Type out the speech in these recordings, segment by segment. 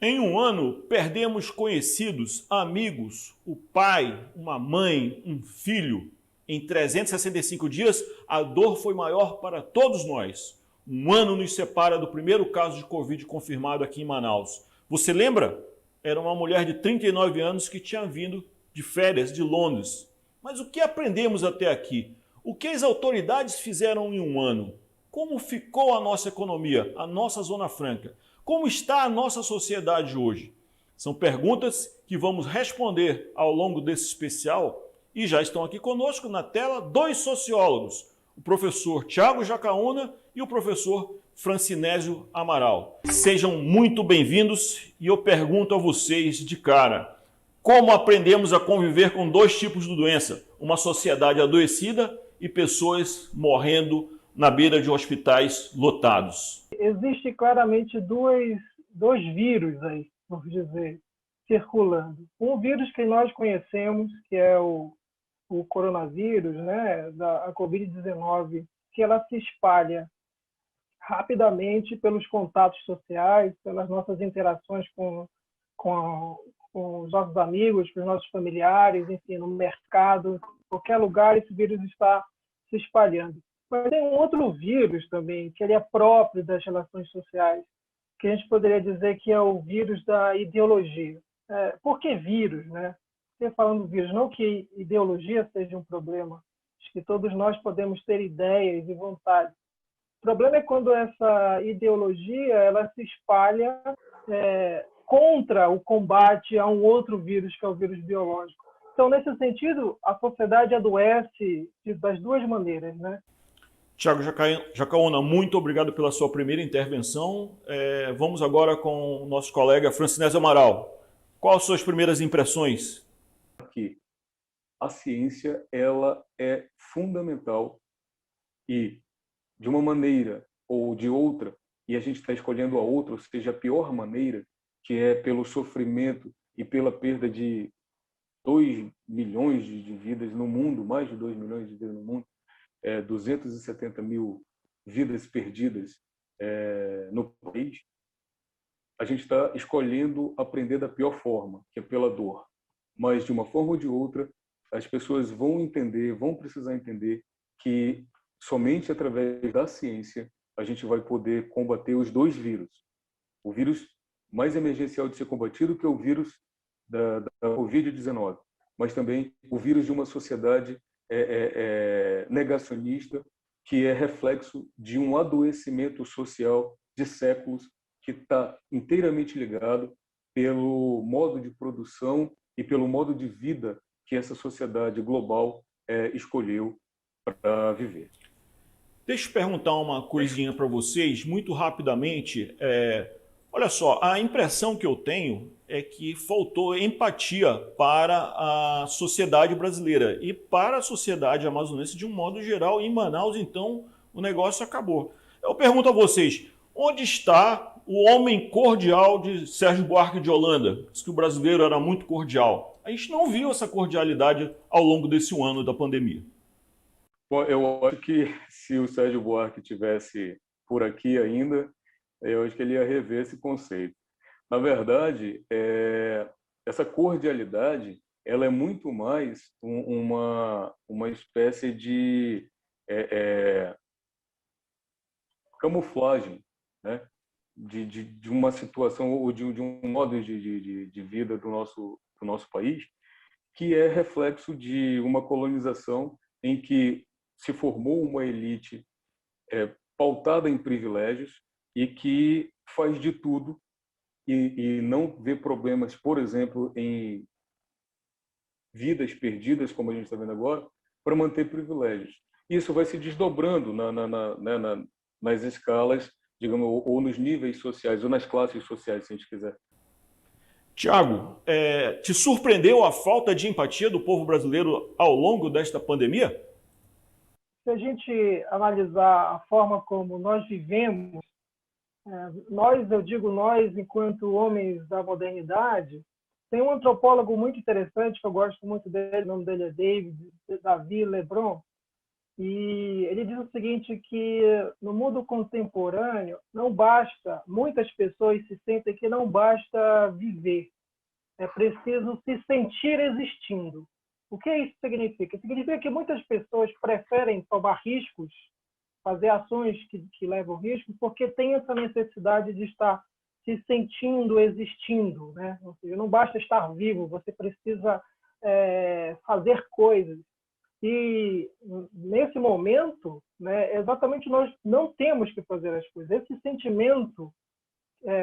Em um ano, perdemos conhecidos, amigos, o pai, uma mãe, um filho. Em 365 dias, a dor foi maior para todos nós. Um ano nos separa do primeiro caso de Covid confirmado aqui em Manaus. Você lembra? Era uma mulher de 39 anos que tinha vindo de férias de Londres. Mas o que aprendemos até aqui? O que as autoridades fizeram em um ano? Como ficou a nossa economia, a nossa Zona Franca? Como está a nossa sociedade hoje? São perguntas que vamos responder ao longo desse especial e já estão aqui conosco na tela dois sociólogos, o professor Tiago Jacaúna e o professor Francinésio Amaral. Sejam muito bem-vindos e eu pergunto a vocês de cara, como aprendemos a conviver com dois tipos de doença? Uma sociedade adoecida e pessoas morrendo na beira de hospitais lotados. Existe claramente dois vírus aí, vamos dizer, circulando. Um vírus que nós conhecemos, que é o coronavírus, né, a Covid-19, que ela se espalha rapidamente pelos contatos sociais, pelas nossas interações com os nossos amigos, com os nossos familiares, enfim, no mercado, em qualquer lugar esse vírus está se espalhando. Mas tem um outro vírus também, que ele é próprio das relações sociais, que a gente poderia dizer que é o vírus da ideologia. Por que vírus, né? Você falando vírus, não que ideologia seja um problema, acho que todos nós podemos ter ideias e vontades. O problema é quando essa ideologia ela se espalha contra o combate a um outro vírus, que é o vírus biológico. Então, nesse sentido, a sociedade adoece das duas maneiras, né? Tiago Jacaúna, muito obrigado pela sua primeira intervenção. Vamos agora com o nosso colega Francinésio Amaral. Quais as suas primeiras impressões? Que a ciência ela é fundamental e, de uma maneira ou de outra, e a gente está escolhendo a outra, ou seja, a pior maneira, que é pelo sofrimento e pela perda de 2 milhões de vidas no mundo, mais de 2 milhões de vidas no mundo, 270 mil vidas perdidas no país, a gente está escolhendo aprender da pior forma, que é pela dor. Mas, de uma forma ou de outra, as pessoas vão entender, vão precisar entender que somente através da ciência a gente vai poder combater os dois vírus. O vírus mais emergencial de ser combatido, que é o vírus da Covid-19, mas também o vírus de uma sociedade negacionista, que é reflexo de um adoecimento social de séculos que está inteiramente ligado pelo modo de produção e pelo modo de vida que essa sociedade global escolheu para viver. Deixa eu perguntar uma coisinha para vocês, muito rapidamente. Olha só, a impressão que eu tenho é que faltou empatia para a sociedade brasileira e para a sociedade amazonense de um modo geral. Em Manaus, então, o negócio acabou. Eu pergunto a vocês, onde está o homem cordial de Sérgio Buarque de Holanda? Diz que o brasileiro era muito cordial. A gente não viu essa cordialidade ao longo desse ano da pandemia. Bom, eu acho que se o Sérgio Buarque tivesse por aqui ainda, eu acho que ele ia rever esse conceito. Na verdade, essa cordialidade ela é muito mais uma espécie de camuflagem, né? de uma situação ou de um modo de vida do nosso país, que é reflexo de uma colonização em que se formou uma elite pautada em privilégios e que faz de tudo e não vê problemas, por exemplo, em vidas perdidas, como a gente está vendo agora, para manter privilégios. Isso vai se desdobrando nas escalas, digamos, ou nos níveis sociais, ou nas classes sociais, se a gente quiser. Tiago, te surpreendeu a falta de empatia do povo brasileiro ao longo desta pandemia? Se a gente analisar a forma como nós vivemos, nós, eu digo nós, enquanto homens da modernidade, tem um antropólogo muito interessante, que eu gosto muito dele, o nome dele é David Lebron, E ele diz o seguinte, que no mundo contemporâneo não basta, muitas pessoas se sentem que não basta viver, é preciso se sentir existindo. O que isso significa? Significa que muitas pessoas preferem tomar riscos, fazer ações que levam risco, porque tem essa necessidade de estar se sentindo existindo, né? Ou seja, não basta estar vivo, você precisa fazer coisas. E nesse momento, né, exatamente nós não temos que fazer as coisas. Esse sentimento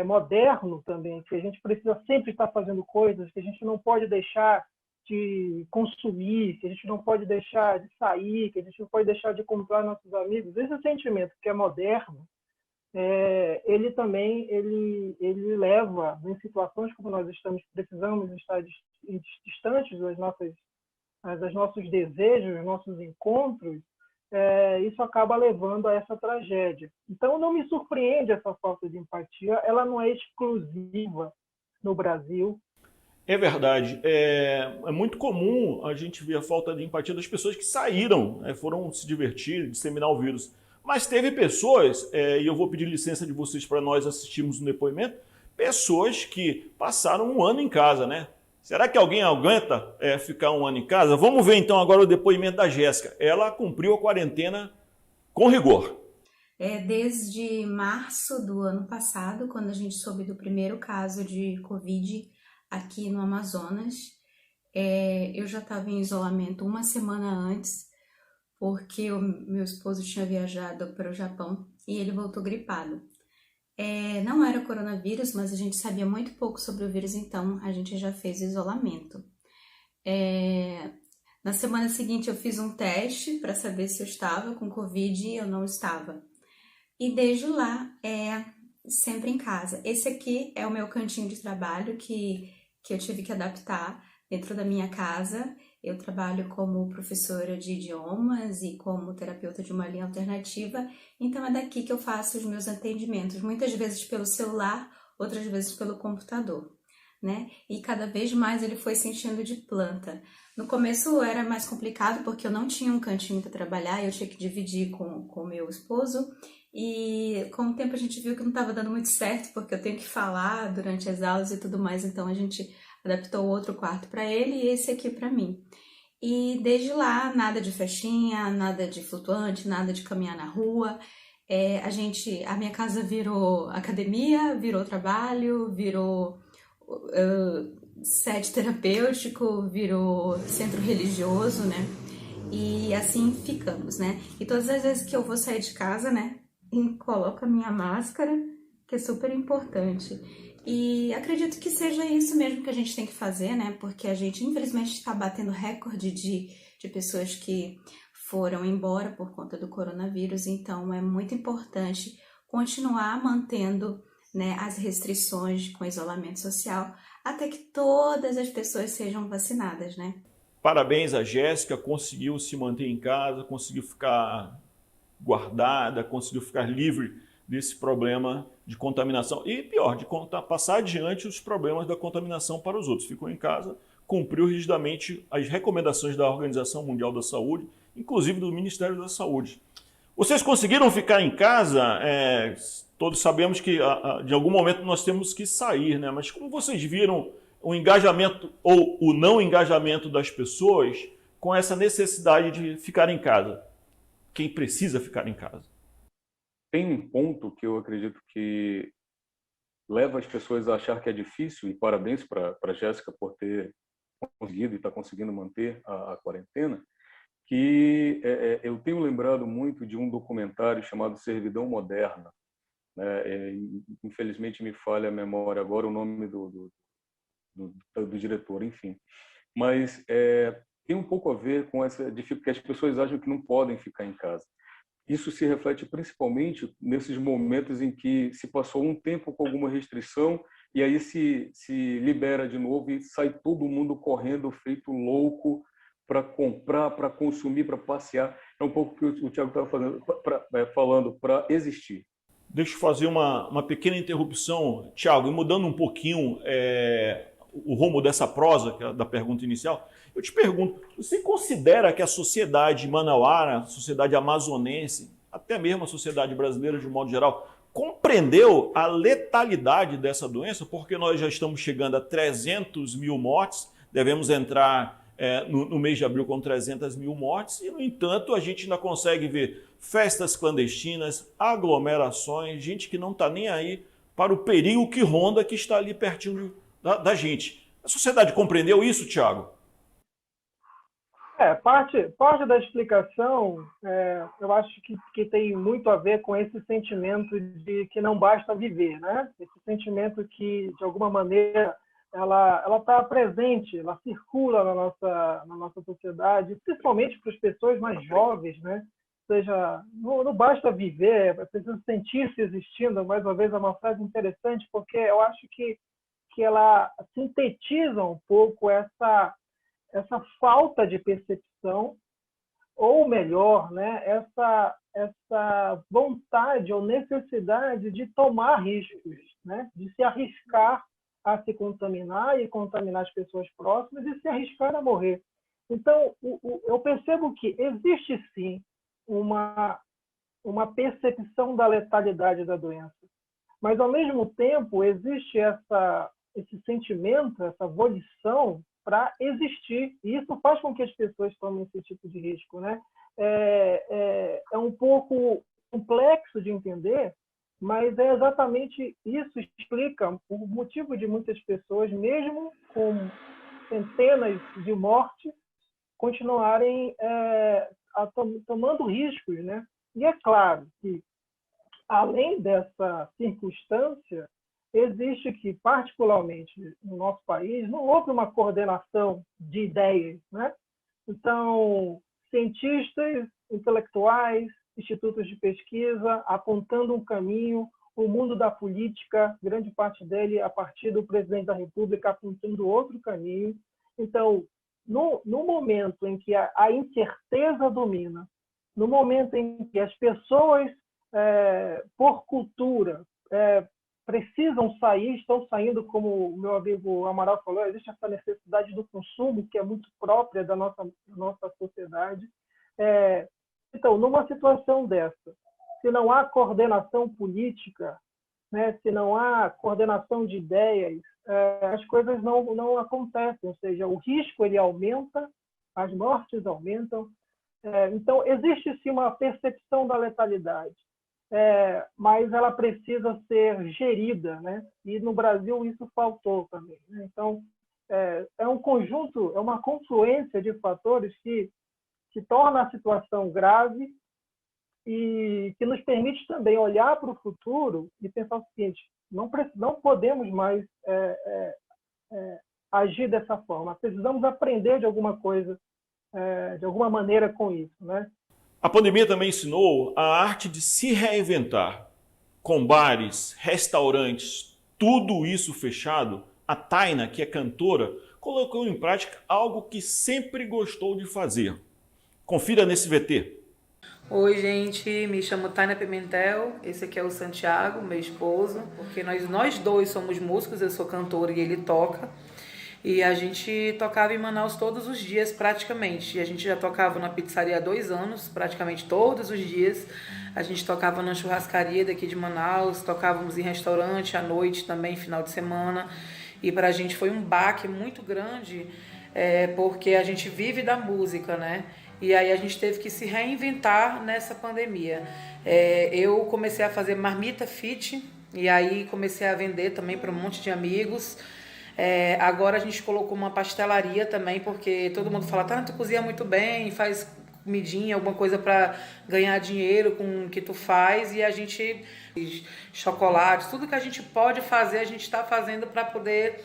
moderno também, que a gente precisa sempre estar fazendo coisas, que a gente não pode deixar de consumir, que a gente não pode deixar de sair, que a gente não pode deixar de encontrar nossos amigos. Esse sentimento que é moderno, ele também ele leva em situações como nós precisamos estar distantes dos nossos desejos, dos nossos encontros, isso acaba levando a essa tragédia. Então, não me surpreende essa falta de empatia, ela não é exclusiva no Brasil. É verdade. É muito comum a gente ver a falta de empatia das pessoas que saíram, foram se divertir, disseminar o vírus. Mas teve pessoas, e eu vou pedir licença de vocês para nós assistirmos um depoimento, pessoas que passaram um ano em casa, né? Será que alguém aguenta ficar um ano em casa? Vamos ver então agora o depoimento da Jéssica. Ela cumpriu a quarentena com rigor. Desde março do ano passado, quando a gente soube do primeiro caso de Covid aqui no Amazonas, eu já estava em isolamento uma semana antes, porque o meu esposo tinha viajado para o Japão e ele voltou gripado. Não era coronavírus, mas a gente sabia muito pouco sobre o vírus, então a gente já fez isolamento. Na semana seguinte eu fiz um teste para saber se eu estava com Covid e eu não estava. E desde lá, sempre em casa. Esse aqui é o meu cantinho de trabalho que eu tive que adaptar dentro da minha casa. Eu trabalho como professora de idiomas e como terapeuta de uma linha alternativa, então é daqui que eu faço os meus atendimentos, muitas vezes pelo celular, outras vezes pelo computador, né? E cada vez mais ele foi se enchendo de planta. No começo era mais complicado porque eu não tinha um cantinho para trabalhar, eu tinha que dividir com o meu esposo, e com o tempo a gente viu que não estava dando muito certo, porque eu tenho que falar durante as aulas e tudo mais, então a gente adaptou outro quarto para ele e esse aqui para mim. E desde lá, nada de festinha, nada de flutuante, nada de caminhar na rua. A minha casa virou academia, virou trabalho, virou sede terapêutico, virou centro religioso, né? E assim ficamos, né? E todas as vezes que eu vou sair de casa, né, coloco a minha máscara, que é super importante. E acredito que seja isso mesmo que a gente tem que fazer, né? Porque a gente, infelizmente, está batendo recorde de pessoas que foram embora por conta do coronavírus. Então, é muito importante continuar mantendo, né, as restrições com isolamento social até que todas as pessoas sejam vacinadas, né? Parabéns a Jéssica, conseguiu se manter em casa, conseguiu ficar guardada, conseguiu ficar livre desse problema de contaminação e, pior, de passar adiante os problemas da contaminação para os outros. Ficou em casa, cumpriu rigidamente as recomendações da Organização Mundial da Saúde, inclusive do Ministério da Saúde. Vocês conseguiram ficar em casa? Todos sabemos que de algum momento nós temos que sair, né? Mas como vocês viram o engajamento ou o não engajamento das pessoas com essa necessidade de ficar em casa? Quem precisa ficar em casa? Tem um ponto que eu acredito que leva as pessoas a achar que é difícil, e parabéns para a Jéssica por ter conseguido e está conseguindo manter a quarentena, que eu tenho lembrado muito de um documentário chamado Servidão Moderna. Né? Infelizmente me falha a memória agora o nome do diretor, enfim. Mas tem um pouco a ver com essa dificuldade, que as pessoas acham que não podem ficar em casa. Isso se reflete principalmente nesses momentos em que se passou um tempo com alguma restrição e aí se libera de novo e sai todo mundo correndo feito louco para comprar, para consumir, para passear. É um pouco o que o Thiago estava falando, para existir. Deixa eu fazer uma pequena interrupção, Thiago, e mudando um pouquinho, o rumo dessa prosa, que é da pergunta inicial, eu te pergunto, você considera que a sociedade manauara, a sociedade amazonense, até mesmo a sociedade brasileira de um modo geral, compreendeu a letalidade dessa doença? Porque nós já estamos chegando a 300 mil mortes, devemos entrar no mês de abril com 300 mil mortes, e, no entanto, a gente ainda consegue ver festas clandestinas, aglomerações, gente que não está nem aí para o perigo que ronda, que está ali pertinho da gente. A sociedade compreendeu isso, Tiago? Parte da explicação, eu acho que tem muito a ver com esse sentimento de que não basta viver, né? Esse sentimento que, de alguma maneira, ela está presente, ela circula na nossa sociedade, principalmente para as pessoas mais jovens, né? Ou seja, não basta viver, é preciso sentir-se existindo. Mais uma vez, é uma frase interessante, porque eu acho que ela sintetiza um pouco essa falta de percepção, ou melhor, né, essa vontade ou necessidade de tomar riscos, né, de se arriscar a se contaminar e contaminar as pessoas próximas e se arriscar a morrer. Então, eu percebo que existe sim uma percepção da letalidade da doença, mas ao mesmo tempo existe esse sentimento, essa volição para existir, e isso faz com que as pessoas tomem esse tipo de risco, né? É um pouco complexo de entender, mas é exatamente isso explica o motivo de muitas pessoas, mesmo com centenas de mortes, continuarem tomando riscos, né? E é claro que, além dessa circunstância, existe que, particularmente no nosso país, não houve uma coordenação de ideias, né? Então, cientistas, intelectuais, institutos de pesquisa apontando um caminho, o mundo da política, grande parte dele a partir do presidente da República apontando outro caminho. Então, no momento em que a incerteza domina, no momento em que as pessoas, por cultura, precisam sair, estão saindo, como o meu amigo Amaral falou, existe essa necessidade do consumo que é muito própria da nossa sociedade. Então, numa situação dessa, se não há coordenação política, né, se não há coordenação de ideias, as coisas não acontecem, ou seja, o risco ele aumenta, as mortes aumentam. Então, existe sim uma percepção da letalidade, mas ela precisa ser gerida, né? E no Brasil isso faltou também, né? Então, é um conjunto, é uma confluência de fatores que torna a situação grave e que nos permite também olhar para o futuro e pensar o seguinte: não podemos mais agir dessa forma, precisamos aprender de alguma coisa, de alguma maneira com isso, né? A pandemia também ensinou a arte de se reinventar. Com bares, restaurantes, tudo isso fechado, a Taina, que é cantora, colocou em prática algo que sempre gostou de fazer. Confira nesse VT. Oi, gente, me chamo Taina Pimentel, esse aqui é o Santiago, meu esposo, porque nós dois somos músicos, eu sou cantora e ele toca. E a gente tocava em Manaus todos os dias, praticamente. E a gente já tocava na pizzaria há 2 anos, praticamente todos os dias. A gente tocava na churrascaria daqui de Manaus, tocávamos em restaurante à noite também, final de semana. E para a gente foi um baque muito grande, porque a gente vive da música, né? E aí a gente teve que se reinventar nessa pandemia. Eu comecei a fazer marmita fit, e aí comecei a vender também para um monte de amigos. Agora a gente colocou uma pastelaria também, porque todo mundo fala, tá, tu cozinha muito bem, faz comidinha, alguma coisa para ganhar dinheiro com o que tu faz, e a gente, chocolate, tudo que a gente pode fazer, a gente está fazendo para poder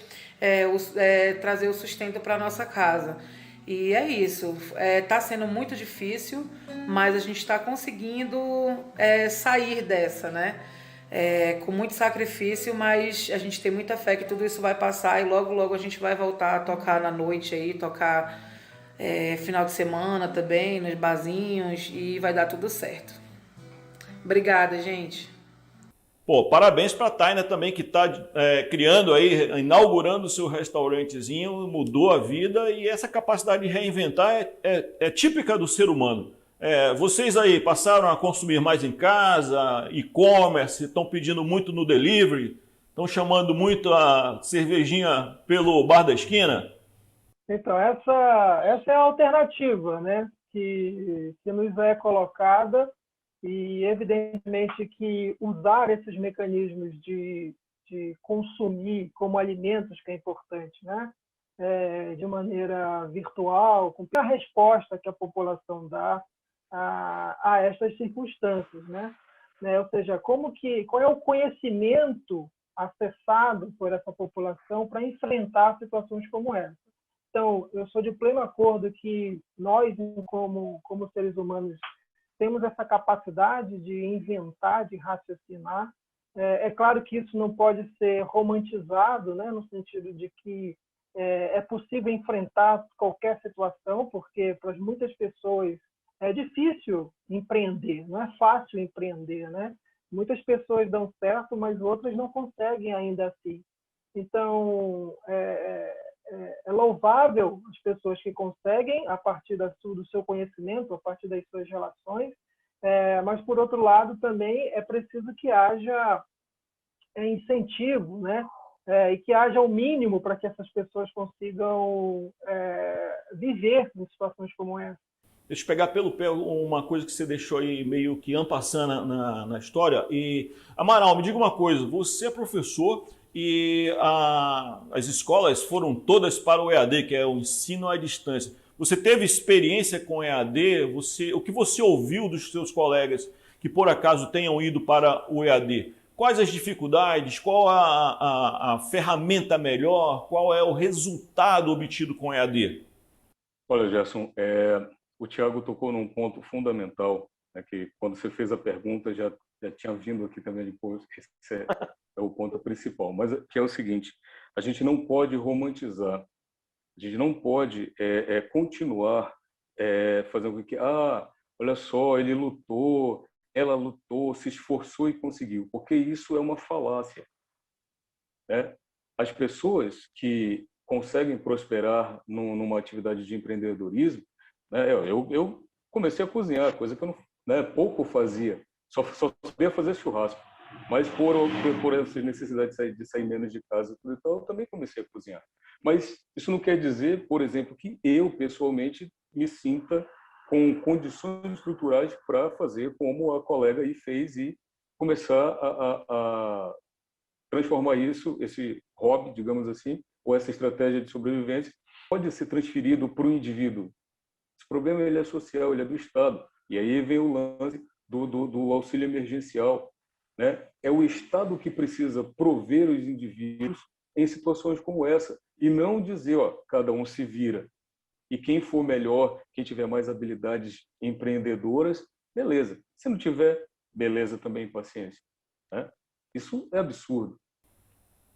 trazer o sustento para nossa casa. E é isso, tá sendo muito difícil, mas a gente está conseguindo sair dessa, né? Com muito sacrifício, mas a gente tem muita fé que tudo isso vai passar e logo, logo a gente vai voltar a tocar na noite aí, tocar final de semana também, nos barzinhos, e vai dar tudo certo. Obrigada, gente. Pô, parabéns para a Taina também, que está criando aí, inaugurando o seu restaurantezinho, mudou a vida, e essa capacidade de reinventar é típica do ser humano. Vocês aí passaram a consumir mais em casa, e-commerce, estão pedindo muito no delivery, estão chamando muito a cervejinha pelo bar da esquina? Então, essa é a alternativa, né, que nos é colocada, e evidentemente que usar esses mecanismos de consumir como alimentos, que é importante, né, de maneira virtual, com a resposta que a população dá a estas circunstâncias, né? Ou seja, qual é o conhecimento acessado por essa população para enfrentar situações como essa. Então, eu sou de pleno acordo que nós, como seres humanos, temos essa capacidade de inventar, de raciocinar. É claro que isso não pode ser romantizado, né, no sentido de que é possível enfrentar qualquer situação, porque para muitas pessoas é difícil empreender, não é fácil empreender, né? Muitas pessoas dão certo, mas outras não conseguem ainda assim. Então, é louvável as pessoas que conseguem, a partir do seu conhecimento, a partir das suas relações, mas, por outro lado, também é preciso que haja incentivo, né? E que haja o mínimo para que essas pessoas consigam viver em situações como essa. Deixa eu pegar pelo pé uma coisa que você deixou aí meio que en passant na história. E, Amaral, me diga uma coisa, você é professor e as escolas foram todas para o EAD, que é o ensino à distância. Você teve experiência com EAD? O que você ouviu dos seus colegas que por acaso tenham ido para o EAD? Quais as dificuldades? Qual a ferramenta melhor? Qual é o resultado obtido com o EAD? Olha, Gerson, o Thiago tocou num ponto fundamental, né, que quando você fez a pergunta já tinha vindo aqui também depois, esse é o ponto principal, mas que é o seguinte: a gente não pode romantizar, a gente não pode continuar fazendo com que, olha só, ele lutou, ela lutou, se esforçou e conseguiu, porque isso é uma falácia, né? As pessoas que conseguem prosperar numa atividade de empreendedorismo, né, eu comecei a cozinhar, coisa que eu pouco fazia, só sabia fazer churrasco, mas por essas necessidades de sair menos de casa, então eu também comecei a cozinhar. Mas isso não quer dizer, por exemplo, que eu pessoalmente me sinta com condições estruturais para fazer como a colega aí fez e começar a transformar esse hobby, digamos assim, ou essa estratégia de sobrevivência, pode ser transferido para o indivíduo. Esse problema ele é social, ele é do Estado. E aí vem o lance do auxílio emergencial, né? É o Estado que precisa prover os indivíduos em situações como essa e não dizer, cada um se vira. E quem for melhor, quem tiver mais habilidades empreendedoras, beleza. Se não tiver, beleza também, paciência, né? Isso é absurdo.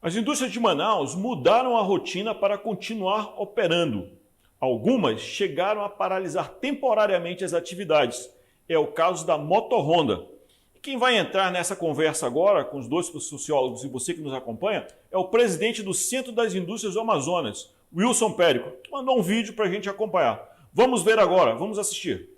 As indústrias de Manaus mudaram a rotina para continuar operando. Algumas chegaram a paralisar temporariamente as atividades. É o caso da Moto Honda. Quem vai entrar nessa conversa agora, com os dois sociólogos e você que nos acompanha, é o presidente do Centro das Indústrias do Amazonas, Wilson Périco, que mandou um vídeo para a gente acompanhar. Vamos ver agora, vamos assistir.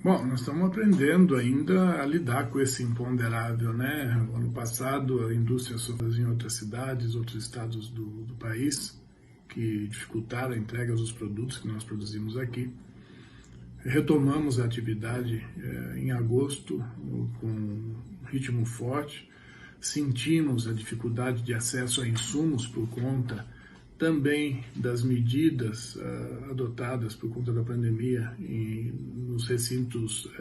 Bom, nós estamos aprendendo ainda a lidar com esse imponderável, né? Ano passado, a indústria sofreu em outras cidades, outros estados do país, que dificultaram a entrega dos produtos que nós produzimos aqui. Retomamos a atividade em agosto, com ritmo forte. Sentimos a dificuldade de acesso a insumos por conta também das medidas adotadas por conta da pandemia nos recintos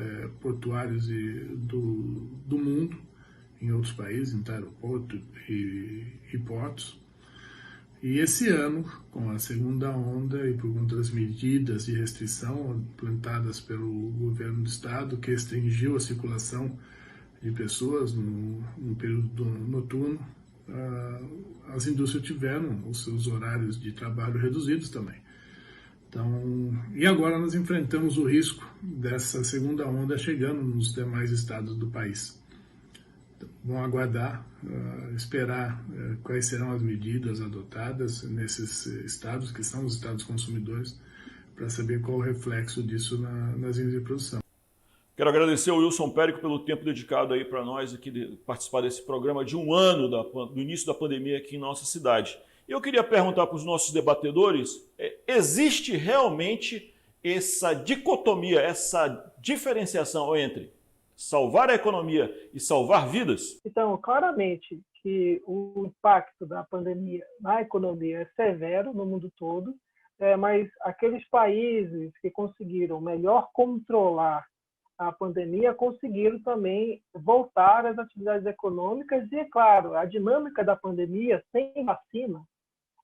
portuários do mundo, em outros países, em aeroporto e portos. E esse ano, com a segunda onda e por conta das medidas de restrição implantadas pelo governo do estado, que restringiu a circulação de pessoas no período noturno, as indústrias tiveram os seus horários de trabalho reduzidos também. Então, e agora nós enfrentamos o risco dessa segunda onda chegando nos demais estados do país. Vão aguardar, esperar quais serão as medidas adotadas nesses estados, que são os estados consumidores, para saber qual o reflexo disso nas linhas de produção. Quero agradecer ao Wilson Périco pelo tempo dedicado aí para nós aqui de participar desse programa de um ano do início da pandemia aqui em nossa cidade. Eu queria perguntar para os nossos debatedores, existe realmente essa dicotomia, essa diferenciação entre salvar a economia e salvar vidas? Então, claramente que o impacto da pandemia na economia é severo no mundo todo, mas aqueles países que conseguiram melhor controlar a pandemia conseguiram também voltar às atividades econômicas e, é claro, a dinâmica da pandemia sem vacina,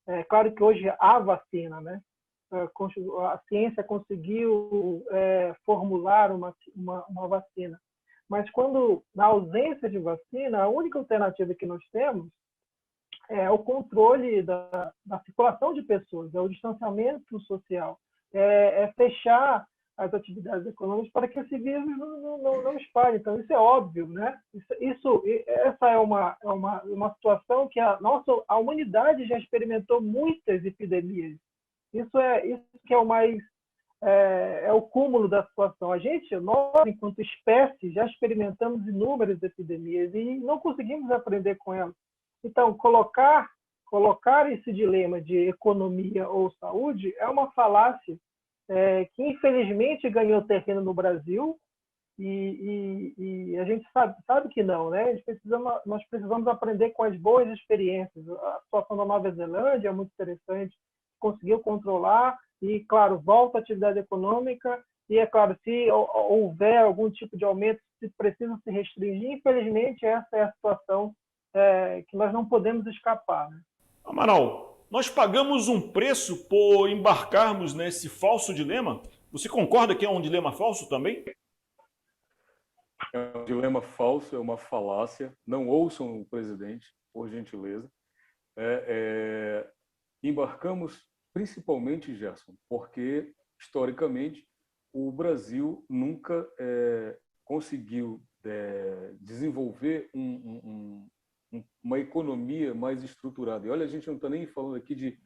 é claro que hoje há vacina, né? A ciência conseguiu formular uma vacina, mas quando, na ausência de vacina, a única alternativa que nós temos é o controle da circulação de pessoas, é o distanciamento social, é fechar as atividades econômicas para que esse vírus não espalhe. Então, isso é óbvio, né? Essa é uma situação que a humanidade já experimentou muitas epidemias. Isso que é o mais é o cúmulo da situação. Nós, enquanto espécie, já experimentamos inúmeras epidemias e não conseguimos aprender com elas. Então, colocar esse dilema de economia ou saúde é uma falácia que, infelizmente, ganhou terreno no Brasil e a gente sabe que não, né? Nós precisamos aprender com as boas experiências. A situação da Nova Zelândia é muito interessante, conseguiu controlar e, claro, volta à atividade econômica e, é claro, se houver algum tipo de aumento, se precisa se restringir, infelizmente, essa é a situação que nós não podemos escapar, né? Amaral, nós pagamos um preço por embarcarmos nesse falso dilema? Você concorda que é um dilema falso também? É um dilema falso, é uma falácia. Não ouçam o presidente, por gentileza. Embarcamos principalmente, Gerson, porque, historicamente, o Brasil nunca conseguiu desenvolver uma economia mais estruturada. E olha, a gente não está nem falando aqui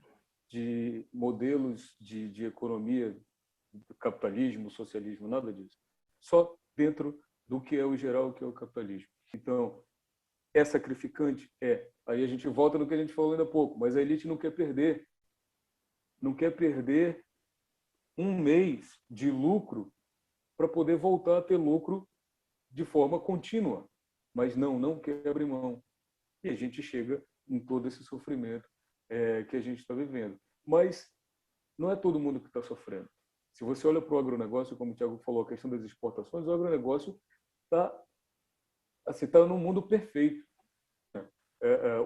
de modelos de economia, do capitalismo, socialismo, nada disso. Só dentro do que é o geral, que é o capitalismo. Então, é sacrificante? Aí a gente volta no que a gente falou ainda há pouco, mas a elite não quer perder. Não quer perder um mês de lucro para poder voltar a ter lucro de forma contínua. Mas não quer abrir mão. E a gente chega em todo esse sofrimento que a gente está vivendo. Mas não é todo mundo que está sofrendo. Se você olha para o agronegócio, como o Thiago falou, a questão das exportações, o agronegócio está no mundo perfeito.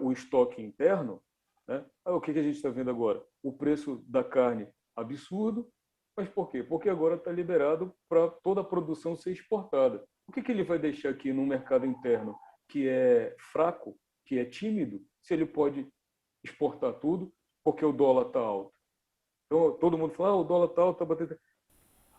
O estoque interno, né? O que a gente está vendo agora? O preço da carne absurdo, mas por quê? Porque agora está liberado para toda a produção ser exportada. O que ele vai deixar aqui no mercado interno que é fraco, que é tímido, se ele pode exportar tudo, porque o dólar está alto? Então, todo mundo fala, o dólar está alto, está batendo...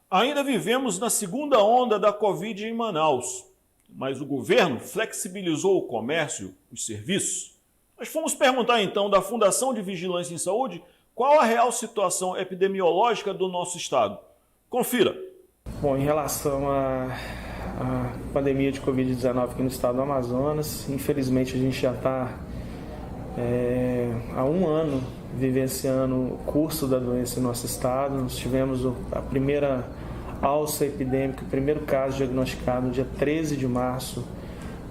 Ainda vivemos na segunda onda da Covid em Manaus, mas o governo flexibilizou o comércio, os serviços. Nós fomos perguntar, então, da Fundação de Vigilância em Saúde qual a real situação epidemiológica do nosso estado. Confira. Bom, em relação à pandemia de Covid-19 aqui no estado do Amazonas, infelizmente a gente já está há um ano vivenciando o curso da doença em nosso estado. Nós tivemos a primeira alça epidêmica, o primeiro caso diagnosticado no dia 13 de março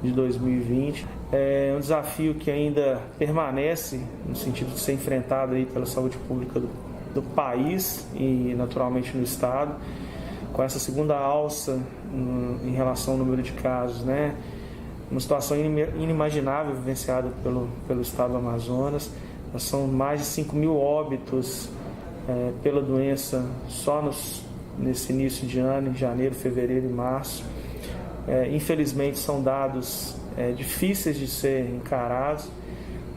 de 2020. É um desafio que ainda permanece no sentido de ser enfrentado aí pela saúde pública do país e naturalmente no estado, com essa segunda alça em relação ao número de casos, né? Uma situação inimaginável vivenciada pelo estado do Amazonas. São mais de 5 mil óbitos pela doença só nesse início de ano, em janeiro, fevereiro e março. Infelizmente são dados difíceis de ser encarados,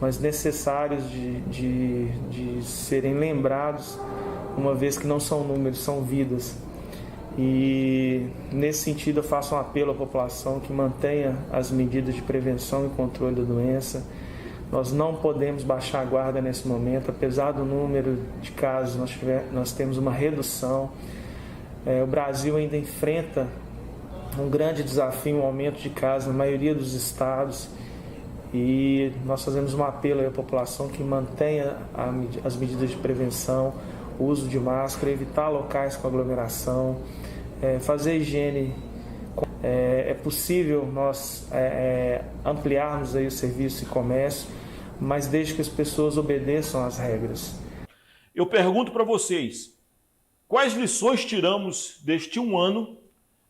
mas necessários de serem lembrados, uma vez que não são números, são vidas. E nesse sentido eu faço um apelo à população que mantenha as medidas de prevenção e controle da doença. Nós não podemos baixar a guarda nesse momento, apesar do número de casos, nós temos uma redução. O Brasil ainda enfrenta um grande desafio, um aumento de casos na maioria dos estados, e nós fazemos um apelo à população que mantenha as medidas de prevenção, o uso de máscara, evitar locais com aglomeração, fazer higiene. É possível nós ampliarmos aí o serviço e comércio, mas desde que as pessoas obedeçam às regras. Eu pergunto para vocês, quais lições tiramos deste um ano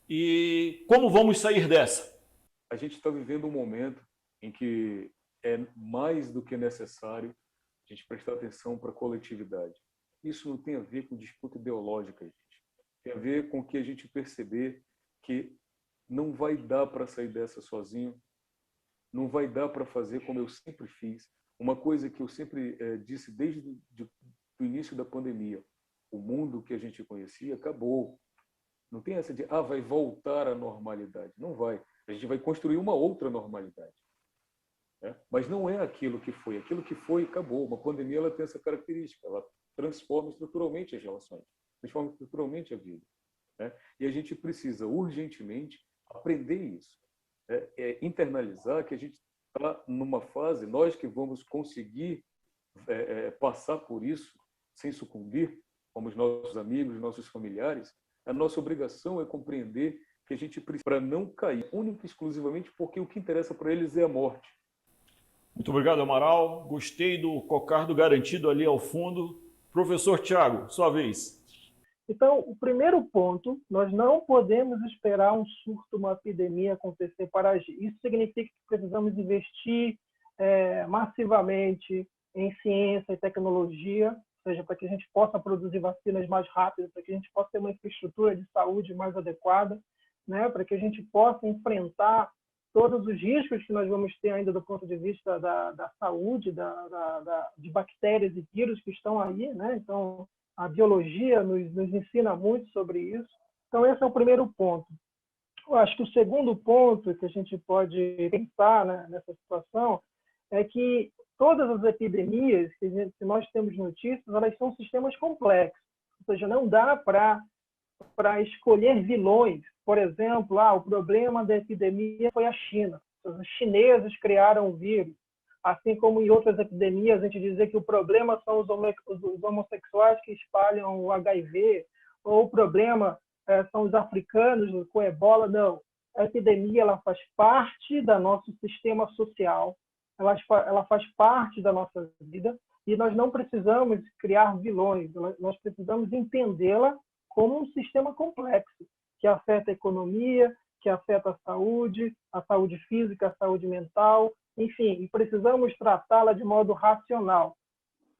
e como vamos sair dessa? A gente está vivendo um momento em que é mais do que necessário a gente prestar atenção para a coletividade. Isso não tem a ver com disputa ideológica, gente. Tem a ver com que a gente perceber que não vai dar para sair dessa sozinho, não vai dar para fazer como eu sempre fiz. Uma coisa que eu sempre disse desde o início da pandemia, o mundo que a gente conhecia acabou. Não tem essa de, vai voltar à normalidade. Não vai. A gente vai construir uma outra normalidade. Mas não é aquilo que foi. Aquilo que foi, acabou. Uma pandemia ela tem essa característica. Ela transforma estruturalmente as relações, transforma estruturalmente a vida. E a gente precisa urgentemente aprender isso. Internalizar que a gente está numa fase, nós que vamos conseguir passar por isso sem sucumbir, como os nossos amigos, nossos familiares, a nossa obrigação é compreender que a gente precisa, para não cair única e exclusivamente porque o que interessa para eles é a morte. Muito obrigado, Amaral. Gostei do cocardo garantido ali ao fundo. Professor Tiago, sua vez. Então, o primeiro ponto, nós não podemos esperar um surto, uma epidemia acontecer para agir. Isso significa que precisamos investir massivamente em ciência e tecnologia, ou seja, para que a gente possa produzir vacinas mais rápido, para que a gente possa ter uma infraestrutura de saúde mais adequada, para que a gente possa enfrentar todos os riscos que nós vamos ter ainda do ponto de vista da saúde, de bactérias e vírus que estão aí. Então, a biologia nos ensina muito sobre isso. Então, esse é o primeiro ponto. Eu acho que o segundo ponto que a gente pode pensar nessa situação é que todas as epidemias que nós temos notícias, elas são sistemas complexos. Ou seja, não dá para escolher vilões. Por exemplo, o problema da epidemia foi a China. Os chineses criaram o vírus. Assim como em outras epidemias, a gente dizer que o problema são os homossexuais que espalham o HIV, ou o problema são os africanos com ebola. Não. A epidemia ela faz parte do nosso sistema social, ela faz parte da nossa vida, e nós não precisamos criar vilões, nós precisamos entendê-la como um sistema complexo, que afeta a economia, que afeta a saúde física, a saúde mental, enfim, e precisamos tratá-la de modo racional.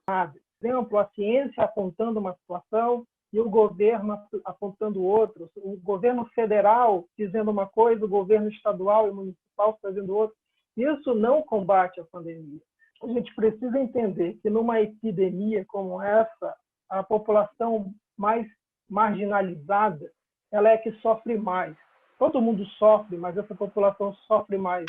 Por exemplo, a ciência apontando uma situação e o governo apontando outra, o governo federal dizendo uma coisa, o governo estadual e municipal fazendo outra. Isso não combate a pandemia. A gente precisa entender que numa epidemia como essa, a população mais marginalizada, ela é que sofre mais. Todo mundo sofre, mas essa população sofre mais.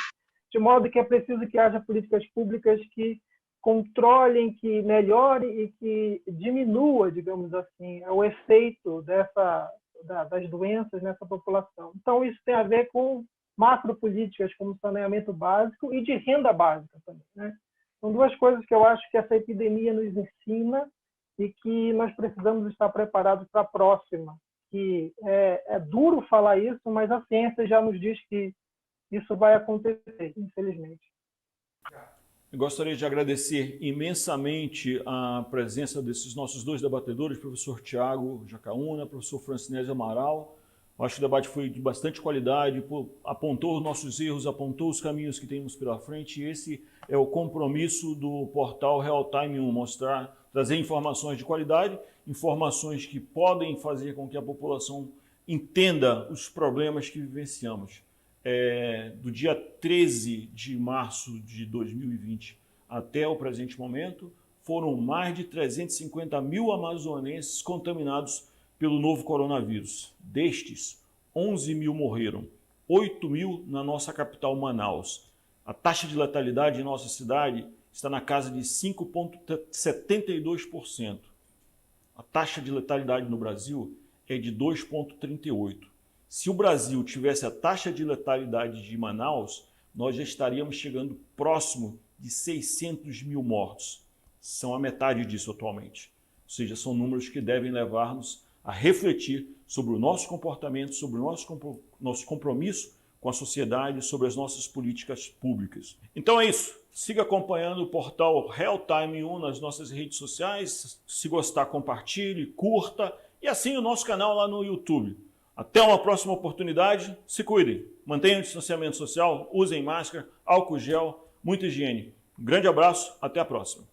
De modo que é preciso que haja políticas públicas que controlem, que melhore e que diminua, digamos assim, o efeito das doenças nessa população. Então, isso tem a ver com macropolíticas como saneamento básico e de renda básica também. São duas coisas que eu acho que essa epidemia nos ensina e que nós precisamos estar preparados para a próxima. Que é duro falar isso, mas a ciência já nos diz que isso vai acontecer, infelizmente. Eu gostaria de agradecer imensamente a presença desses nossos dois debatedores, professor Tiago Jacaúna, professor Francinésio Amaral. Eu acho que o debate foi de bastante qualidade, apontou os nossos erros, apontou os caminhos que temos pela frente, e esse é o compromisso do portal Real Time 1, trazer informações de qualidade, informações que podem fazer com que a população entenda os problemas que vivenciamos. Do dia 13 de março de 2020 até o presente momento, foram mais de 350 mil amazonenses contaminados pelo novo coronavírus. Destes, 11 mil morreram, 8 mil na nossa capital Manaus. A taxa de letalidade em nossa cidade está na casa de 5,72%. A taxa de letalidade no Brasil é de 2,38%. Se o Brasil tivesse a taxa de letalidade de Manaus, nós já estaríamos chegando próximo de 600 mil mortos. São a metade disso atualmente. Ou seja, são números que devem levar-nos a refletir sobre o nosso comportamento, sobre o nosso compromisso com a sociedade, sobre as nossas políticas públicas. Então é isso. Siga acompanhando o portal Real Time 1 nas nossas redes sociais. Se gostar, compartilhe, curta e assine o nosso canal lá no YouTube. Até uma próxima oportunidade. Se cuidem. Mantenham o distanciamento social, usem máscara, álcool gel, muita higiene. Um grande abraço, até a próxima.